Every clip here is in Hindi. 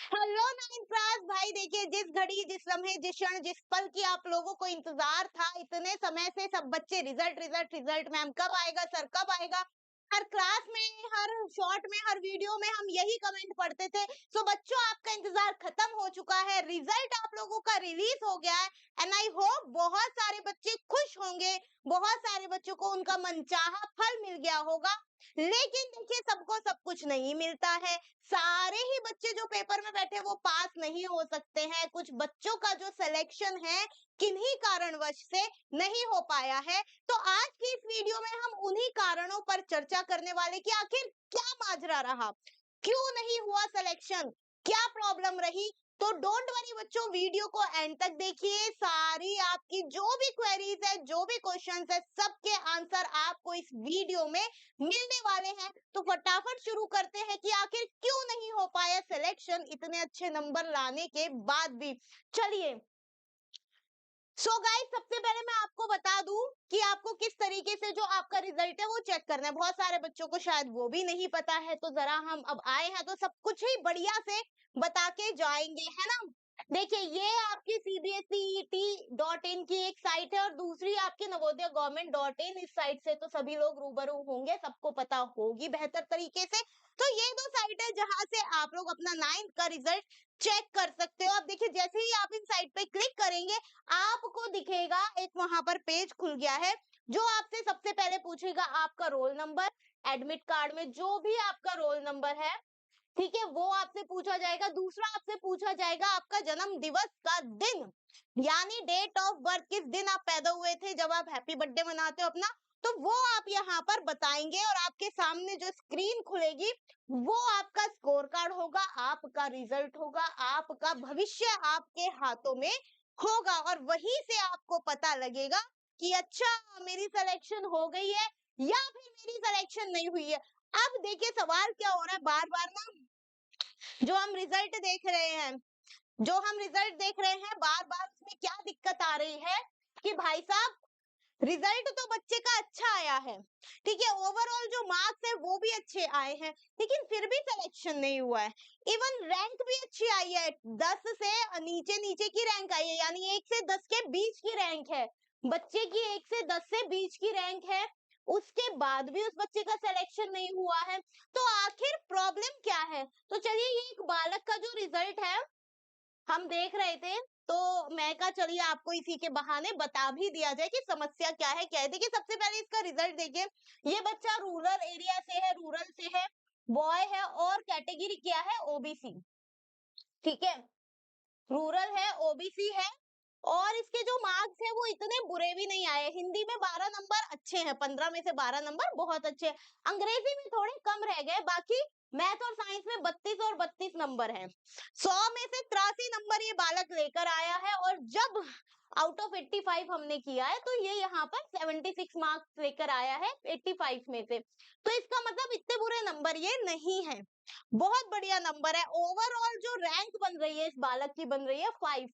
हेलो नाइन क्लास भाई, देखिए जिस घड़ी, जिस लम्हे, जिस क्षण, जिस पल की आप लोगों को इंतजार था इतने समय से, सब बच्चे रिजल्ट रिजल्ट रिजल्ट, मैम कब आएगा, सर कब आएगा। हर क्लास में, हर शॉर्ट में, हर वीडियो में हम यही कमेंट पढ़ते थे। सो बच्चों, आपका इंतजार खत्म हो चुका है, रिजल्ट आप लोगों का रिलीज हो गया है। एंड आई होप बहुत सारे बच्चे खुश होंगे, बहुत सारे बच्चों को उनका मनचाहा फल मिल गया होगा। लेकिन देखिए, सबको सब कुछ नहीं मिलता है। सारे ही बच्चे जो पेपर में बैठे वो पास नहीं हो सकते हैं। कुछ बच्चों का जो सिलेक्शन है किन्हीं कारणवश से नहीं हो पाया है। तो आज की इस वीडियो में हम उन्हीं कारणों पर चर्चा करने वाले कि आखिर क्या माजरा रहा, क्यों नहीं हुआ सिलेक्शन, क्या प्रॉब्लम रही। तो डोंट वरी बच्चों, वीडियो को एंड तक देखिए। सारी आपकी जो भी क्वेरीज है, जो भी क्वेश्चंस है, सबके आंसर आपको इस वीडियो में मिलने वाले हैं। तो फटाफट शुरू करते हैं कि आखिर क्यों नहीं हो पाया सिलेक्शन इतने अच्छे नंबर लाने के बाद भी। चलिए, सो गाइस, सबसे पहले मैं आपको बता दूं कि आपको किस तरीके से जो आपका रिजल्ट है वो चेक करना है। बहुत सारे बच्चों को शायद वो भी नहीं पता है, तो जरा हम अब आए हैं तो सब कुछ ही बढ़िया से बता के जाएंगे, है ना। देखिए, ये आपकी cbseit.in की एक साइट है और दूसरी आपकी नवोदय गवर्नमेंट.in। इस साइट से तो सभी लोग रूबरू होंगे, सबको पता होगी बेहतर तरीके से। तो ये दो साइट है जहां से आप लोग अपना 9th का रिजल्ट चेक कर सकते हो। अब देखिए, जैसे ही आप इन साइट पे क्लिक करेंगे, आपको दिखेगा एक वहां पर पेज खुल गया है, जो आपसे सबसे पहले पूछेगा आपका रोल नंबर। एडमिट कार्ड में जो भी आपका रोल नंबर है, ठीक है, वो आपसे पूछा जाएगा। दूसरा आपसे पूछा जाएगा आपका जन्म दिवस का दिन, यानी डेट ऑफ बर्थ, किस दिन आप पैदा हुए थे, जब आप हैप्पी बर्थडे मनाते हो अपना, तो वो आप यहाँ पर बताएंगे। और आपके सामने जो स्क्रीन खुलेगी वो आपका स्कोर कार्ड होगा, आपका रिजल्ट होगा, आपका भविष्य आपके हाथों में होगा। और वहीं से आपको पता लगेगा कि अच्छा, मेरी सिलेक्शन हो गई है या फिर मेरी सिलेक्शन नहीं हुई है। अब देखिए, सवाल क्या हो रहा है, बार बार ना जो हम रिजल्ट देख रहे हैं, बार बार उसमें क्या दिक्कत आ रही है कि भाई साहब, रिजल्ट तो बच्चे का अच्छा आया है, ठीक है, ओवरऑल जो मार्क्स है वो भी अच्छे आए हैं, लेकिन फिर भी सिलेक्शन नहीं हुआ है। इवन रैंक भी अच्छी आई है, 10 से नीचे नीचे की रैंक आई है, यानी 1 से 10 के बीच की रैंक है बच्चे की, 1 से 10 से बीच की रैंक है। उसके बाद भी उस बच्चे का सिलेक्शन नहीं हुआ है। तो आखिर प्रॉब्लम क्या है। तो चलिए, ये एक बालक का जो रिजल्ट है हम देख रहे थे, तो मैं कहा चलिए आपको इसी के बहाने बता भी दिया जाए कि समस्या क्या है, क्या है। देखिए, सबसे पहले इसका रिजल्ट देखिए। ये बच्चा रूरल एरिया से है, रूरल से है, बॉय है और कैटेगरी क्या है, ओबीसी, ठीक है, रूरल है, ओबीसी है। और इसके जो मार्क्स है वो इतने बुरे भी नहीं आए। हिंदी में 12 नंबर अच्छे हैं, 15 में से 12 नंबर बहुत अच्छे हैं। अंग्रेजी में थोड़े कम रह गए, बाकी मैथ और साइंस में 32 और 32 नंबर हैं। 100 में से 83 नंबर ये बालक लेकर आया है। और जब आउट ऑफ 85 हमने किया है, तो ये यहाँ पर 76 मार्क्स लेकर आया है 85 में से। तो इसका मतलब इतने बुरे नंबर ये नहीं है, बहुत बढ़िया नंबर है। ओवरऑल जो रैंक बन रही है इस बालक की, बन रही है 5।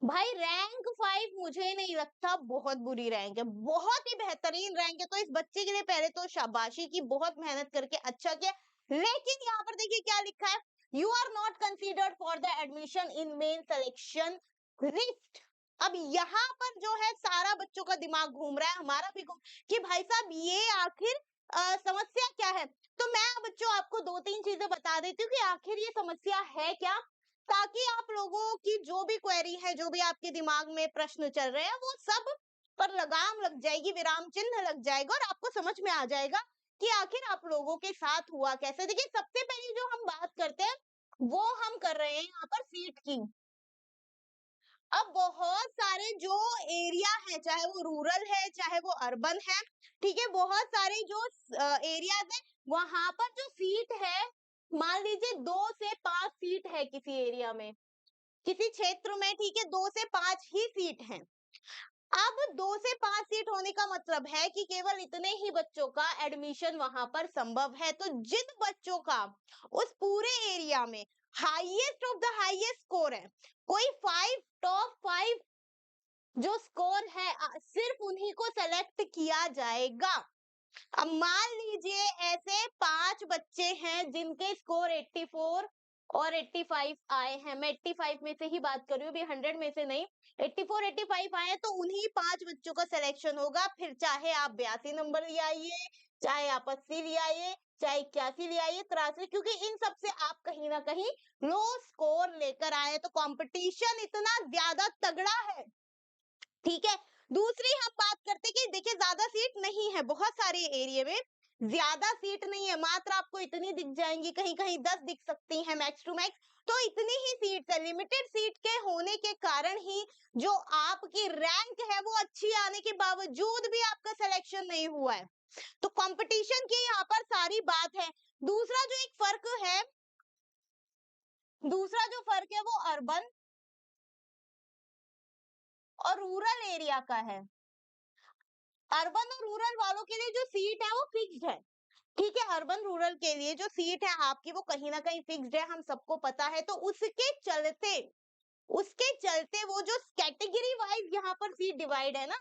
भाई, रैंक 5 मुझे नहीं लगता बहुत बुरी रैंक है, बहुत ही बेहतरीन रैंक है। तो इस बच्चे के लिए पहले तो शाबाशी की, बहुत मेहनत करके अच्छा किया। लेकिन यहाँ पर देखिए क्या लिखा है, you are not considered for the admission in main selection list. अब यहाँ पर जो है सारा बच्चों का दिमाग घूम रहा है, हमारा भी घूम, कि भाई साहब ये आखिर समस्या क्या है। तो मैं बच्चों आपको 2-3 चीजें बता देती हूँ कि आखिर ये समस्या है क्या, ताकि आप लोगों की जो भी क्वेरी है, जो भी आपके दिमाग में प्रश्न चल रहे हैं, वो सब पर लगाम लग जाएगी, विराम चिन्ह लग जाएगा और आपको समझ में आ जाएगा कि आखिर आप लोगों के साथ हुआ कैसे। देखिए, सबसे पहले जो हम बात करते हैं वो हम कर रहे हैं यहाँ पर सीट की। अब बहुत सारे जो एरिया है, चाहे वो रूरल है चाहे वो अर्बन है, ठीक है, बहुत सारे जो एरियाज है, वहां पर जो सीट है, मान लीजिए 2 से 5 सीट है किसी एरिया में, किसी क्षेत्र में, ठीक है, 2 से 5 ही सीट हैं। अब 2 से 5 सीट होने का मतलब है कि केवल इतने ही बच्चों का एडमिशन वहां पर संभव है। तो जिन बच्चों का उस पूरे एरिया में highest of the highest score है, कोई 5 टॉप 5 जो स्कोर है, सिर्फ उन्हीं को सेलेक्ट किया जाएगा। अब मान लीजिए ऐसे 5 बच्चे हैं जिनके स्कोर 84, और 85 आए हैं। मैं 85 में से ही बात कर रही हूँ, अभी 100 में से नहीं। 84 85 आए हैं, तो उन्हीं 5 बच्चों का सिलेक्शन होगा। फिर चाहे आप 82 नंबर ले आइए, चाहे आप 80 ले आइए, चाहे 81 ले आइए, 83, क्योंकि इन सब से आप कहीं ना कहीं लो स्कोर लेकर आए, तो कंपटीशन इतना ज्यादा तगड़ा है। ठीक है। दूसरी हम बात करते कि देखिए ज्यादा सीट नहीं है, बहुत सारे एरिया में ज्यादा सीट नहीं है, मात्र आपको इतनी दिख जाएंगी, कहीं कहीं 10 दिख सकती है मैक्स टू मैक्स। तो इतनी ही सीट है, लिमिटेड सीट के होने के कारण ही जो आपकी रैंक है वो अच्छी आने के बावजूद भी आपका सिलेक्शन नहीं हुआ है। तो कंपटीशन की यहाँ पर सारी बात है। दूसरा जो एक फर्क है, दूसरा जो फर्क है वो अर्बन और रूरल एरिया का है। अर्बन और रूरल वालों के लिए जो सीट है वो फिक्स्ड है। ठीक है, अर्बन रूरल के लिए जो सीट है आपकी वो कहीं ना कहीं फिक्स्ड है, हम सबको पता है। तो उसके चलते वो जो कैटेगरी वाइज यहाँ पर सीट डिवाइड है ना,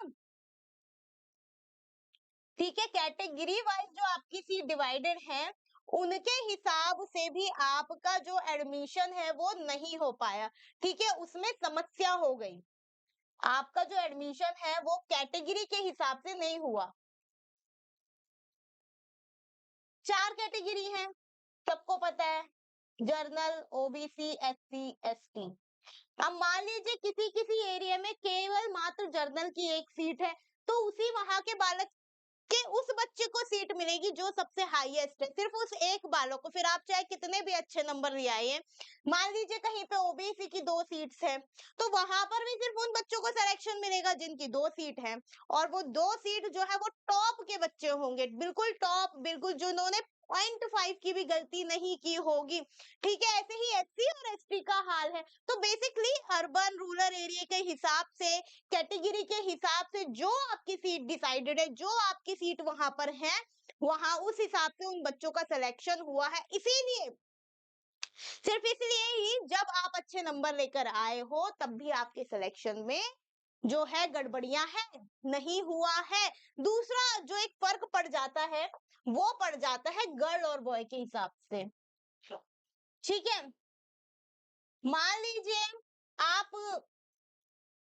ठीक है, कैटेगरी वाइज जो आपकी सीट डिवाइडेड है, उनके हिसाब से भी आपका जो एडमिशन है वो नहीं हो पाया। ठीक है, उसमें समस्या हो गई, आपका जो एडमिशन है वो कैटेगरी के हिसाब से नहीं हुआ। 4 कैटेगरी हैं, सबको पता है, जर्नल, ओबीसी, एससी, एसटी। अब मान लीजिए किसी किसी एरिया में केवल मात्र जर्नल की एक सीट है, तो उसी वहां के बालक के उस बच्चे को सीट मिलेगी जो सबसे हाईएस्ट है, सिर्फ उस एक बालक को। फिर आप चाहे कितने भी अच्छे नंबर ले आइए, मान लीजिए कहीं पे ओबीसी की 2 सीट्स है, तो वहां पर भी सिर्फ उन बच्चों को सिलेक्शन मिलेगा जिनकी 2 सीट है। और वो 2 सीट जो है वो टॉप के बच्चे होंगे, बिल्कुल टॉप, बिल्कुल जिन्होंने 0.5 की भी गलती नहीं की होगी। ठीक है, ऐसे ही एससी और एसटी का हाल है। तो बेसिकली अर्बन रूरल एरिया के हिसाब से, कैटेगरी के हिसाब से जो आपकी सीट डिसाइडेड है, जो आपकी सीट वहां पर है, वहां उस हिसाब से उन बच्चों का सिलेक्शन हुआ है। इसीलिए, सिर्फ इसलिए ही जब आप अच्छे नंबर लेकर आए हो तब भी आपके सिलेक्शन में जो है गड़बड़ियां हैं, नहीं हुआ है। दूसरा जो एक फर्क पड़ जाता है वो पड़ जाता है गर्ल और बॉय के हिसाब से। ठीक है, मान लीजिए आप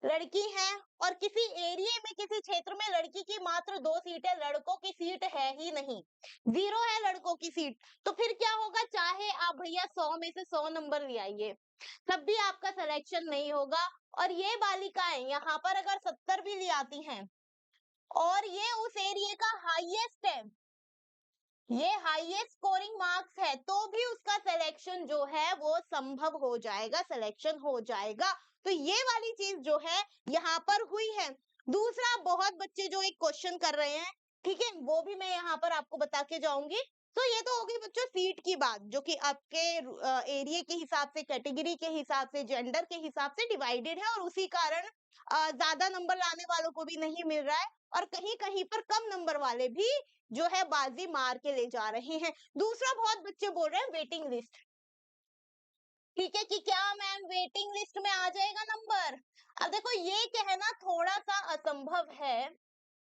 लड़की हैं और किसी एरिया में, किसी क्षेत्र में लड़की की मात्र 2 सीट है, लड़कों की सीट है ही नहीं, 0 है लड़कों की सीट। तो फिर क्या होगा, चाहे आप भैया 100 में से 100 नंबर ले आइए, तब भी आपका सिलेक्शन नहीं होगा। और ये बालिकाएं यहाँ पर अगर 70 भी ले आती हैं और ये उस एरिया का हाईएस्ट है, ये हाईएस्ट स्कोरिंग मार्क्स है, तो भी उसका सिलेक्शन जो है वो संभव हो जाएगा, सिलेक्शन हो जाएगा। तो ये वाली चीज जो है यहाँ पर हुई है। दूसरा, बहुत बच्चे जो एक क्वेश्चन कर रहे हैं, ठीक है, वो भी मैं यहाँ पर आपको बता के जाऊंगी। तो ये तो हो गई बच्चों सीट की बात, जो कि आपके एरिया के हिसाब से, कैटेगरी के हिसाब से, जेंडर के हिसाब से डिवाइडेड है, और उसी कारण ज्यादा नंबर लाने वालों को भी नहीं मिल रहा है, और कहीं कहीं पर कम नंबर वाले भी जो है बाजी मार के ले जा रहे हैं। दूसरा, बहुत बच्चे बोल रहे हैं वेटिंग लिस्ट, ठीक है, कि क्या मैम वेटिंग लिस्ट में आ जाएगा नंबर। अब देखो ये कहना थोड़ा सा असंभव है।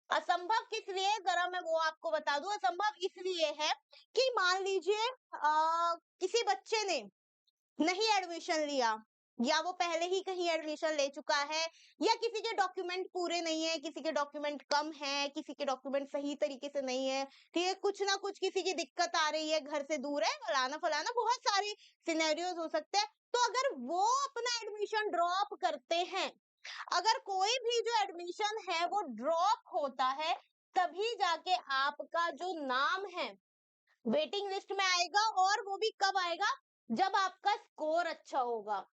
असंभव किस लिए, जरा मैं वो आपको बता दूं। असंभव इसलिए है कि मान लीजिए किसी बच्चे ने नहीं एडमिशन लिया, या वो पहले ही कहीं एडमिशन ले चुका है, या किसी के डॉक्यूमेंट पूरे नहीं है, किसी के डॉक्यूमेंट कम है, किसी के डॉक्यूमेंट सही तरीके से नहीं है, ठीक है, कुछ ना कुछ किसी की दिक्कत आ रही है, घर से दूर है, फलाना फलाना, बहुत सारे सिनेरियोज हो सकते हैं। तो अगर वो अपना एडमिशन ड्रॉप करते हैं, अगर कोई भी जो एडमिशन है वो ड्रॉप होता है, तभी जाके आपका जो नाम है वेटिंग लिस्ट में आएगा। और वो भी कब आएगा, जब आपका स्कोर अच्छा होगा।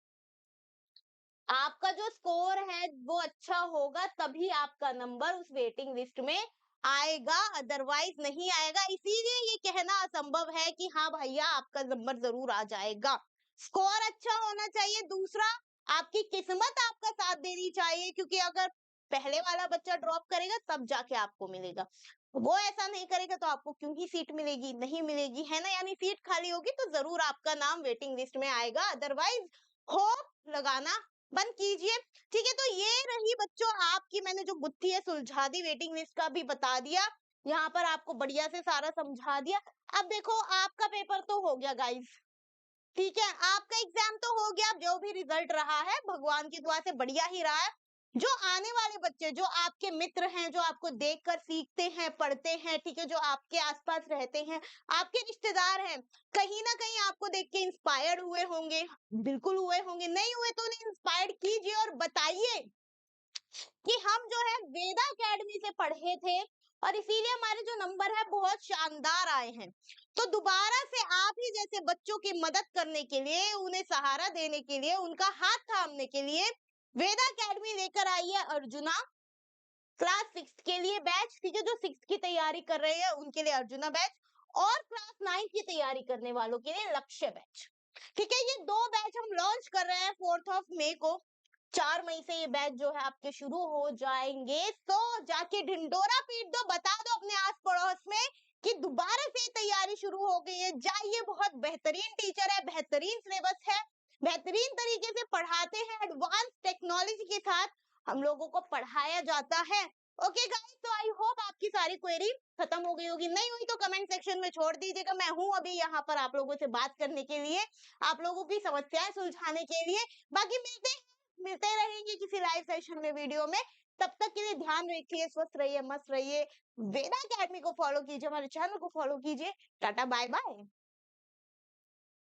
आपका जो स्कोर है वो अच्छा होगा, तभी आपका नंबर उस वेटिंग लिस्ट में आएगा, अदरवाइज नहीं आएगा। इसीलिए ये कहना असंभव है कि हाँ भैया आपका नंबर जरूर आ जाएगा। स्कोर अच्छा होना चाहिए। दूसरा, आपकी किस्मत आपका साथ देनी चाहिए, क्योंकि अगर पहले वाला बच्चा ड्रॉप करेगा तब जाके आपको मिलेगा, वो ऐसा नहीं करेगा तो आपको क्यों ही सीट मिलेगी, नहीं मिलेगी, है ना। यानी सीट खाली होगी तो जरूर आपका नाम वेटिंग लिस्ट में आएगा, अदरवाइज होप लगाना बंद कीजिए। ठीक है, तो ये रही बच्चों आपकी, मैंने जो गुत्थी है सुलझा दी, वेटिंग लिस्ट का भी बता दिया, यहाँ पर आपको बढ़िया से सारा समझा दिया। अब देखो आपका पेपर तो हो गया गाइस, ठीक है, आपका एग्जाम तो हो गया, जो भी रिजल्ट रहा है भगवान की दुआ से बढ़िया ही रहा है। जो आने वाले बच्चे, जो आपके मित्र हैं, जो आपको देखकर सीखते हैं, पढ़ते हैं, ठीक है, जो आपके आसपास रहते हैं, आपके रिश्तेदार हैं, कहीं ना कहीं आपको देख के इंस्पायर्ड हुए होंगे, बिल्कुल हुए होंगे, नहीं हुए तो उन्हें इंस्पायर्ड कीजिए और बताइए कि हम जो है वेदा एकेडमी से पढ़े थे और इसीलिए हमारे जो नंबर है बहुत शानदार आए हैं। तो दोबारा से आप ही जैसे बच्चों की मदद करने के लिए, उन्हें सहारा देने के लिए, उनका हाथ थामने के लिए वेदा एकेडमी लेकर आई है अर्जुना क्लास 6 के लिए बैच, ठीक है, जो 6 की तैयारी कर रहे हैं उनके लिए अर्जुना बैच, और क्लास 9 की तैयारी करने वालों के लिए लक्ष्य बैच। ठीक है, ये दो बैच हम लॉन्च कर रहे हैं 4 मई को। 4 मई से ये बैच जो है आपके शुरू हो जाएंगे। तो जाके ढिंडोरा पीट दो, बता दो अपने आस पड़ोस में कि दोबारा से तैयारी शुरू हो गई है। जाइए, बहुत बेहतरीन टीचर है, बेहतरीन सिलेबस है, बेहतरीन तरीके से पढ़ाते हैं, एडवांस टेक्नोलॉजी के साथ हम लोगों को पढ़ाया जाता है। ओके गाइस, तो आई होप आपकी सारी क्वेरी खत्म हो गई होगी, नहीं हुई तो कमेंट सेक्शन में छोड़ दीजिएगा। मैं हूं अभी यहाँ पर आप लोगों से बात करने के लिए, आप लोगों की समस्याएं सुलझाने के लिए। बाकी मिलते रहेंगे किसी लाइव सेशन में, वीडियो में। तब तक के लिए ध्यान रखिए, स्वस्थ रहिए, मस्त रहिए। वेदा अकेडमी को फॉलो कीजिए, हमारे चैनल को फॉलो कीजिए। Tata, bye bye.